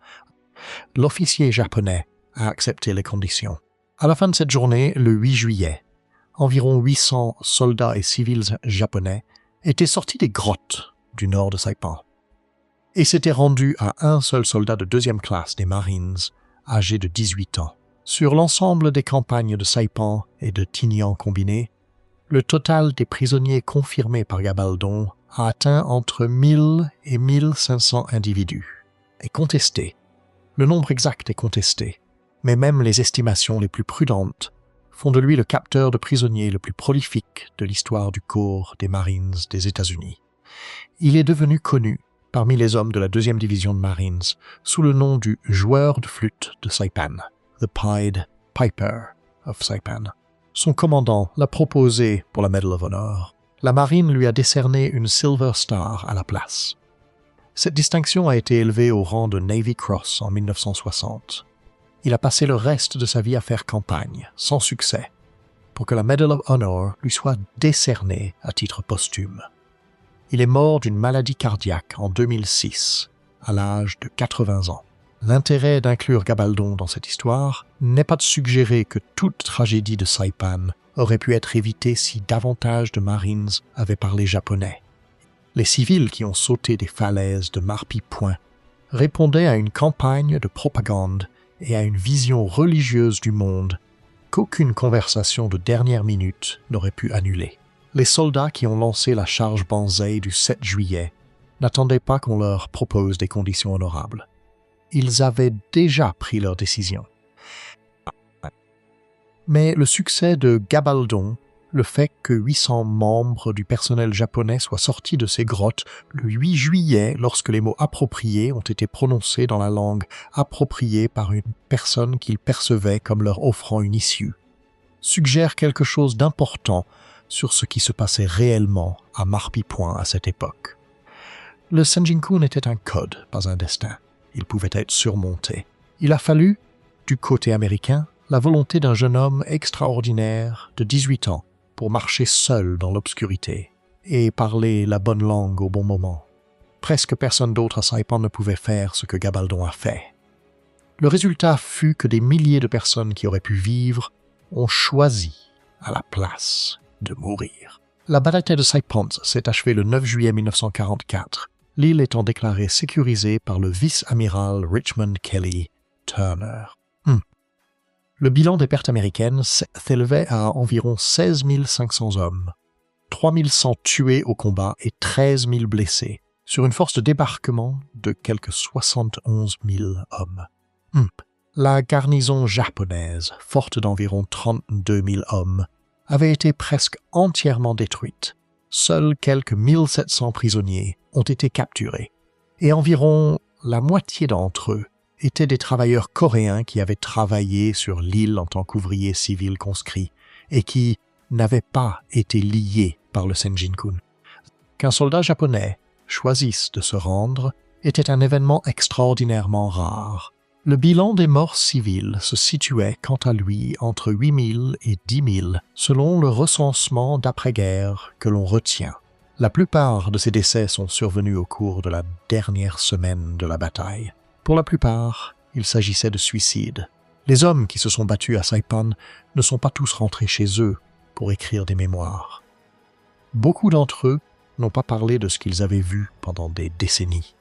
L'officier japonais a accepté les conditions. À la fin de cette journée, le 8 juillet, environ 800 soldats et civils japonais étaient sortis des grottes du nord de Saipan et s'étaient rendus à un seul soldat de 2e classe des Marines, âgé de 18 ans. Sur l'ensemble des campagnes de Saipan et de Tinian combinées, le total des prisonniers confirmés par Gabaldon a atteint entre 1000 et 1500 individus. Et contesté. Le nombre exact est contesté, mais même les estimations les plus prudentes font de lui le capteur de prisonniers le plus prolifique de l'histoire du corps des Marines des États-Unis. Il est devenu connu parmi les hommes de la 2e division de Marines sous le nom du joueur de flûte de Saipan, The Pied Piper of Saipan. Son commandant l'a proposé pour la Medal of Honor. La marine lui a décerné une Silver Star à la place. Cette distinction a été élevée au rang de Navy Cross en 1960. Il a passé le reste de sa vie à faire campagne, sans succès, pour que la Medal of Honor lui soit décernée à titre posthume. Il est mort d'une maladie cardiaque en 2006, à l'âge de 80 ans. L'intérêt d'inclure Gabaldon dans cette histoire n'est pas de suggérer que toute tragédie de Saipan aurait pu être évitée si davantage de Marines avaient parlé japonais. Les civils qui ont sauté des falaises de Marpi-Point répondaient à une campagne de propagande et à une vision religieuse du monde qu'aucune conversation de dernière minute n'aurait pu annuler. Les soldats qui ont lancé la charge Banzai du 7 juillet n'attendaient pas qu'on leur propose des conditions honorables. Ils avaient déjà pris leur décision. Mais le succès de Gabaldon, le fait que 800 membres du personnel japonais soient sortis de ces grottes le 8 juillet lorsque les mots appropriés ont été prononcés dans la langue appropriée par une personne qu'ils percevaient comme leur offrant une issue, suggère quelque chose d'important sur ce qui se passait réellement à Marpi-Point à cette époque. Le Senjinku n'était un code, pas un destin. Il pouvait être surmonté. Il a fallu, du côté américain, la volonté d'un jeune homme extraordinaire de 18 ans pour marcher seul dans l'obscurité et parler la bonne langue au bon moment. Presque personne d'autre à Saipan ne pouvait faire ce que Gabaldon a fait. Le résultat fut que des milliers de personnes qui auraient pu vivre ont choisi, à la place, de mourir. La bataille de Saipan s'est achevée le 9 juillet 1944, l'île étant déclarée sécurisée par le vice-amiral Richmond Kelly Turner. Le bilan des pertes américaines s'élevait à environ 16 500 hommes, 3 100 tués au combat et 13 000 blessés, sur une force de débarquement de quelques 71 000 hommes. La garnison japonaise, forte d'environ 32 000 hommes, avait été presque entièrement détruite. Seuls quelques 1700 prisonniers ont été capturés, et environ la moitié d'entre eux étaient des travailleurs coréens qui avaient travaillé sur l'île en tant qu'ouvriers civils conscrits et qui n'avaient pas été liés par le Senjin-kun. Qu'un soldat japonais choisisse de se rendre était un événement extraordinairement rare. Le bilan des morts civiles se situait quant à lui entre 8 000 et 10 000 selon le recensement d'après-guerre que l'on retient. La plupart de ces décès sont survenus au cours de la dernière semaine de la bataille. Pour la plupart, il s'agissait de suicides. Les hommes qui se sont battus à Saipan ne sont pas tous rentrés chez eux pour écrire des mémoires. Beaucoup d'entre eux n'ont pas parlé de ce qu'ils avaient vu pendant des décennies.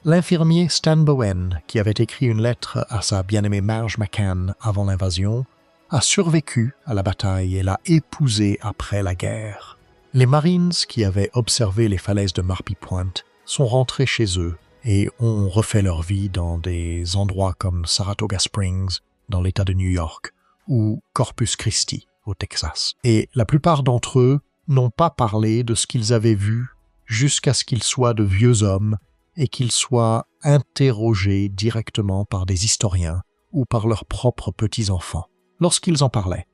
L'infirmier Stan Bowen, qui avait écrit une lettre à sa bien-aimée Marge McCann avant l'invasion, a survécu à la bataille et l'a épousée après la guerre. Les Marines qui avaient observé les falaises de Marpy Point sont rentrés chez eux et ont refait leur vie dans des endroits comme Saratoga Springs, dans l'État de New York, ou Corpus Christi, au Texas. Et la plupart d'entre eux n'ont pas parlé de ce qu'ils avaient vu jusqu'à ce qu'ils soient de vieux hommes et qu'ils soient interrogés directement par des historiens ou par leurs propres petits-enfants. Lorsqu'ils en parlaient,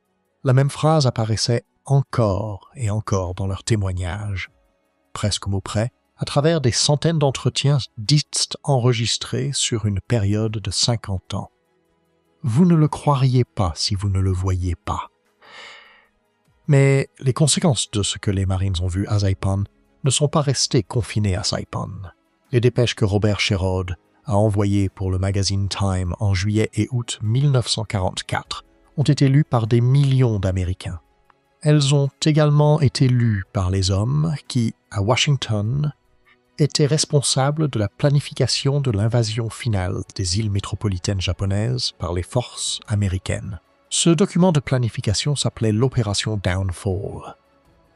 la même phrase apparaissait encore et encore dans leurs témoignages, presque au mot près, à travers des centaines d'entretiens dits enregistrés sur une période de 50 ans. Vous ne le croiriez pas si vous ne le voyiez pas. Mais les conséquences de ce que les Marines ont vu à Saipan ne sont pas restées confinées à Saipan. Les dépêches que Robert Sherrod a envoyées pour le magazine Time en juillet et août 1944 ont été lues par des millions d'Américains. Elles ont également été lues par les hommes qui, à Washington, étaient responsables de la planification de l'invasion finale des îles métropolitaines japonaises par les forces américaines. Ce document de planification s'appelait l'opération Downfall.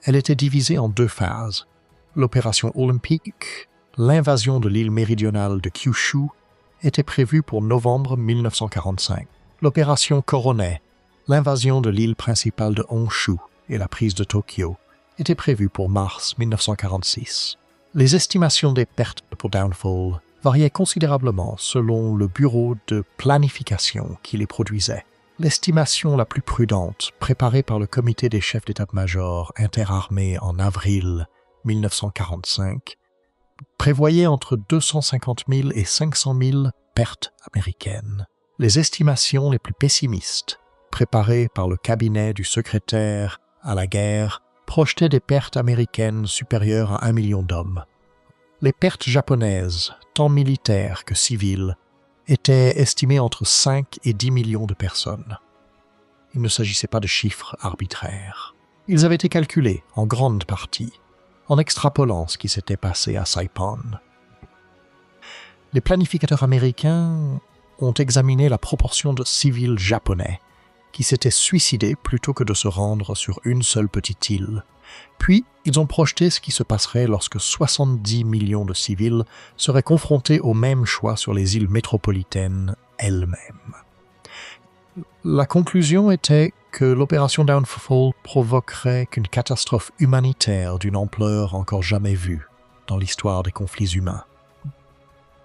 Elle était divisée en 2 phases. L'opération Olympique, l'invasion de l'île méridionale de Kyushu, était prévue pour novembre 1945. L'opération Koronet, l'invasion de l'île principale de Honshu et la prise de Tokyo, était prévue pour mars 1946. Les estimations des pertes pour Downfall variaient considérablement selon le bureau de planification qui les produisait. L'estimation la plus prudente, préparée par le comité des chefs d'état-major interarmés en avril 1945, prévoyait entre 250 000 et 500 000 pertes américaines. Les estimations les plus pessimistes, préparées par le cabinet du secrétaire à la guerre, projetaient des pertes américaines supérieures à 1 million d'hommes. Les pertes japonaises, tant militaires que civiles, étaient estimées entre 5 et 10 millions de personnes. Il ne s'agissait pas de chiffres arbitraires. Ils avaient été calculés, en grande partie, en extrapolant ce qui s'était passé à Saipan. Les planificateurs américains ont examiné la proportion de civils japonais qui s'étaient suicidés plutôt que de se rendre sur une seule petite île. Puis, ils ont projeté ce qui se passerait lorsque 70 millions de civils seraient confrontés au même choix sur les îles métropolitaines elles-mêmes. La conclusion était que l'opération Downfall provoquerait qu'une catastrophe humanitaire d'une ampleur encore jamais vue dans l'histoire des conflits humains.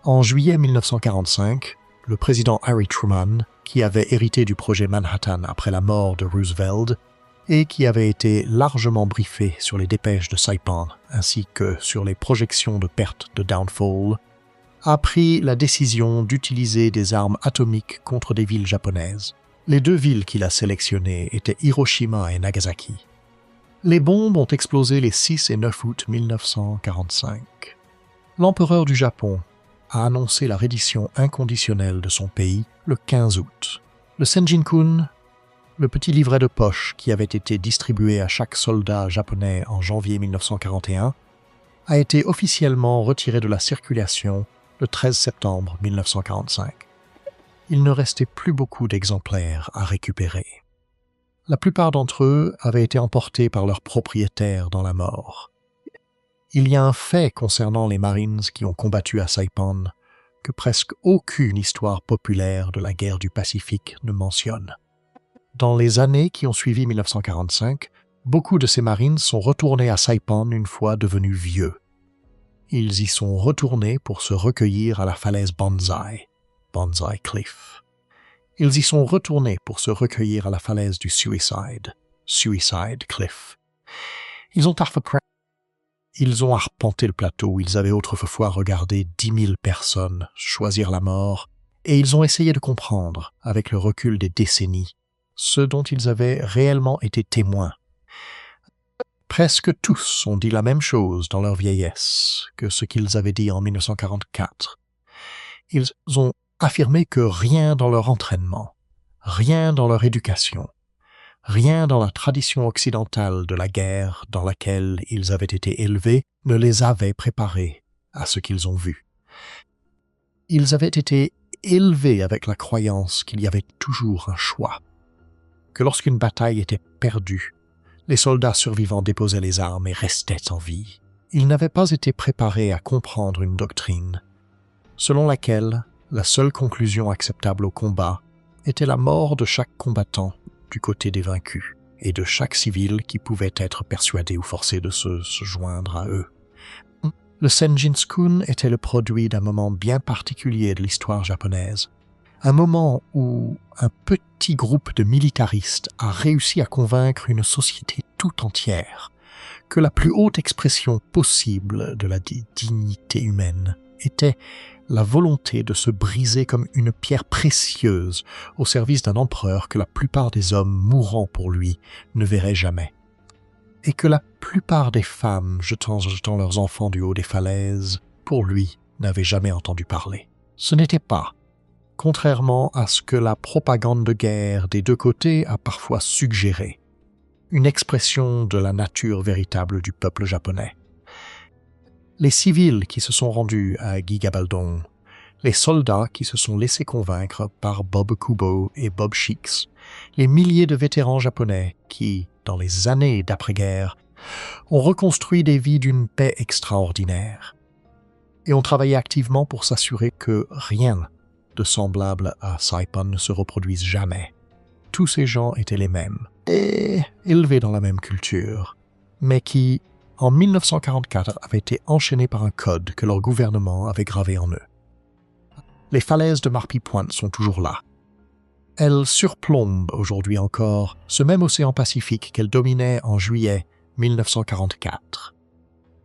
En juillet 1945, le président Harry Truman, qui avait hérité du projet Manhattan après la mort de Roosevelt et qui avait été largement briefé sur les dépêches de Saipan ainsi que sur les projections de pertes de Downfall, a pris la décision d'utiliser des armes atomiques contre des villes japonaises. Les 2 villes qu'il a sélectionnées étaient Hiroshima et Nagasaki. Les bombes ont explosé les 6 et 9 août 1945. L'empereur du Japon a annoncé la reddition inconditionnelle de son pays le 15 août. Le Senjin-kun, le petit livret de poche qui avait été distribué à chaque soldat japonais en janvier 1941, a été officiellement retiré de la circulation le 13 septembre 1945. Il ne restait plus beaucoup d'exemplaires à récupérer. La plupart d'entre eux avaient été emportés par leurs propriétaires dans la mort. Il y a un fait concernant les Marines qui ont combattu à Saipan que presque aucune histoire populaire de la guerre du Pacifique ne mentionne. Dans les années qui ont suivi 1945, beaucoup de ces Marines sont retournés à Saipan une fois devenus vieux. Ils y sont retournés pour se recueillir à la falaise Banzai, Banzai Cliff. Ils y sont retournés pour se recueillir à la falaise du Suicide, Suicide Cliff. Ils ont arpenté le plateau où ils avaient autrefois regardé 10 000 personnes choisir la mort, et ils ont essayé de comprendre, avec le recul des décennies, ce dont ils avaient réellement été témoins. Presque tous ont dit la même chose dans leur vieillesse que ce qu'ils avaient dit en 1944. Ils ont affirmé que rien dans leur entraînement, rien dans leur éducation, rien dans la tradition occidentale de la guerre dans laquelle ils avaient été élevés ne les avait préparés à ce qu'ils ont vu. Ils avaient été élevés avec la croyance qu'il y avait toujours un choix, que lorsqu'une bataille était perdue, les soldats survivants déposaient les armes et restaient en vie. Ils n'avaient pas été préparés à comprendre une doctrine, selon laquelle la seule conclusion acceptable au combat était la mort de chaque combattant du côté des vaincus et de chaque civil qui pouvait être persuadé ou forcé de se joindre à eux. Le Senjin-kun était le produit d'un moment bien particulier de l'histoire japonaise, un moment où un petit groupe de militaristes a réussi à convaincre une société tout entière que la plus haute expression possible de la dignité humaine était la volonté de se briser comme une pierre précieuse au service d'un empereur que la plupart des hommes mourant pour lui ne verraient jamais, et que la plupart des femmes jetant leurs enfants du haut des falaises, pour lui, n'avaient jamais entendu parler. Ce n'était pas, contrairement à ce que la propagande de guerre des deux côtés a parfois suggéré, une expression de la nature véritable du peuple japonais. Les civils qui se sont rendus à Gigabaldon, les soldats qui se sont laissés convaincre par Bob Kubo et Bob Shix, les milliers de vétérans japonais qui, dans les années d'après-guerre, ont reconstruit des vies d'une paix extraordinaire et ont travaillé activement pour s'assurer que rien de semblable à Saipan ne se reproduise jamais. Tous ces gens étaient les mêmes et élevés dans la même culture, mais qui, en 1944, avaient été enchaînés par un code que leur gouvernement avait gravé en eux. Les falaises de Marpi Point sont toujours là. Elles surplombent aujourd'hui encore ce même océan Pacifique qu'elles dominaient en juillet 1944.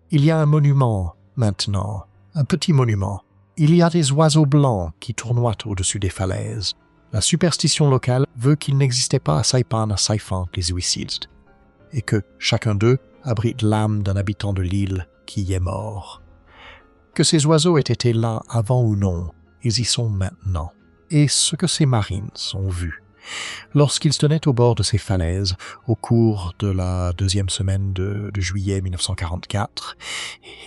Il y a un monument maintenant, un petit monument. Il y a des oiseaux blancs qui tournoient au-dessus des falaises. La superstition locale veut qu'il n'existait pas à Saipan à Saipan les suicides, et que chacun d'eux abrite l'âme d'un habitant de l'île qui y est mort. Que ces oiseaux aient été là avant ou non, ils y sont maintenant. Et ce que ces Marines ont vu, lorsqu'ils se tenaient au bord de ces falaises au cours de la deuxième semaine de juillet 1944,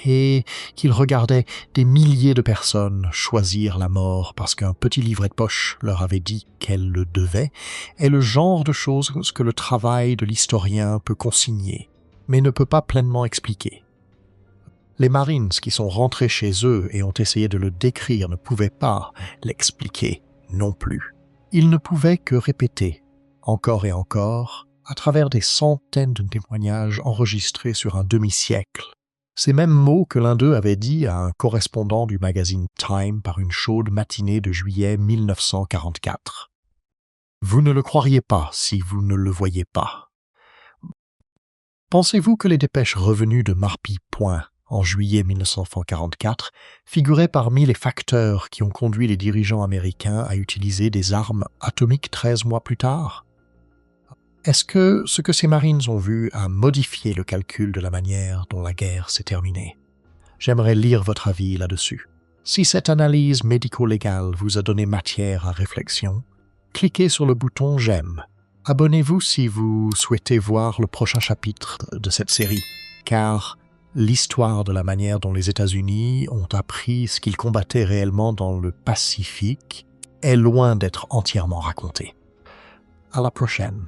et qu'ils regardaient des milliers de personnes choisir la mort parce qu'un petit livret de poche leur avait dit qu'elles le devaient, est le genre de choses que le travail de l'historien peut consigner, mais ne peut pas pleinement expliquer. Les Marines qui sont rentrés chez eux et ont essayé de le décrire ne pouvaient pas l'expliquer non plus. Ils ne pouvaient que répéter, encore et encore, à travers des centaines de témoignages enregistrés sur un demi-siècle, ces mêmes mots que l'un d'eux avait dit à un correspondant du magazine Time par une chaude matinée de juillet 1944. « Vous ne le croiriez pas si vous ne le voyiez pas. » Pensez-vous que les dépêches revenues de Marpi Point en juillet 1944 figuraient parmi les facteurs qui ont conduit les dirigeants américains à utiliser des armes atomiques 13 mois plus tard? Est-ce que ce que ces Marines ont vu a modifié le calcul de la manière dont la guerre s'est terminée? J'aimerais lire votre avis là-dessus. Si cette analyse médico-légale vous a donné matière à réflexion, cliquez sur le bouton « J'aime ». Abonnez-vous si vous souhaitez voir le prochain chapitre de cette série, car l'histoire de la manière dont les États-Unis ont appris ce qu'ils combattaient réellement dans le Pacifique est loin d'être entièrement racontée. À la prochaine.